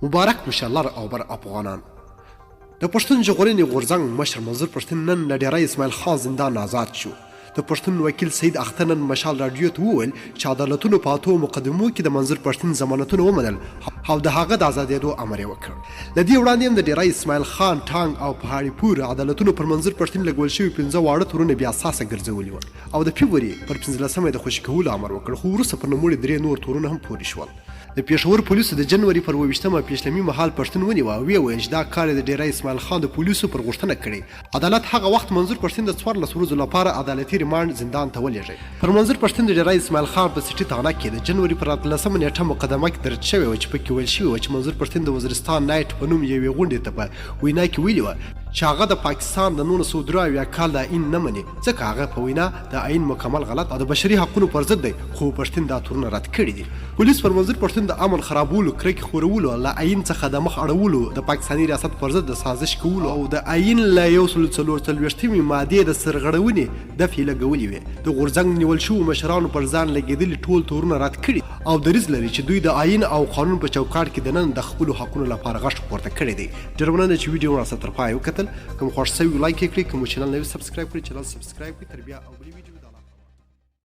مبارک مشالر او بر افغانان د پښتون ژغورنې غورځنګ مشر منظور پښتون نن له ډیری اسماعیل خان زندان آزاد شو. د پښتون وکیل سید اختر نن مشال راډیو ته وویل چې عدالتونو په اتو مقدمو کې د منظور پښتون ضمانتونه ومنل او د هغه د ازادېدو امر یې وکړ. له دې وړاندې هم د ډیری اسماعیل خان ټانګ او پهاړي پور عدالتونو پر منظور پښتون لګول شوي 15 واړه تورونه بیا اساسه ګرځولي وو او د فبروري پر 15مه د خوشي کولو امر وکړ، خو وروسته پر نوموړي 3 نور تورونه هم پورې شول. د پېښور پولیسو د جنوري پر 28مه پیشلمي مهال پښتون ونیوه او ویل چې دا کار د ډیری اسماعیل خان د پولیسو پر غوښتنه کړې. عدالت هغه وخت منظور پښتون د 14 ورځو لپاره عدالتي ریماند زندان ته ولېږی. پر منظور پښتون د ډیری اسماعیل خان په سټي تانه کې د جنوري پر 13مه نیټه مقدمه کې درج شوې وه چې پکې ویل شوي وه چې منظور پښتون د وزیرستان نایټ په نوم یوې غونډې ته په وینا کې ویلي وه چې هغه د پاکستان د 1973 کال د آئین نه مني، ځکه هغه په وینا د آئین مکمل غلط او د بشري حقونو پر ضد دی، خو پښتون دا تورونه رد کړي دي. پولیس پر منظور پښتون د امن خرابولو، کرکې خورولو، له آئین څخه د مخ اړولو، د پاکستاني ریاست پر ضد د سازش کولو او د آئین له 144 مادې د سرغړونې دفعې لګولې وې. د غورځنګ نیول شوو مشرانو پر ځان لګېدلي ټول تورونه رد کړي او دریځ لري چې دوی د آئین او قانون په چوکاټ کې د نن د خپلو حقونو لپاره غږ پورته کړی دی. ډېره مننه چې ویډیو مو راسره تر پایه وکتل. کوم خوښ شوی لایک یې کړئ، کوم چینل نوی سبسکرایب کړئ، چینل سبسکرایب کړئ. تر بیا او بلې ویډیو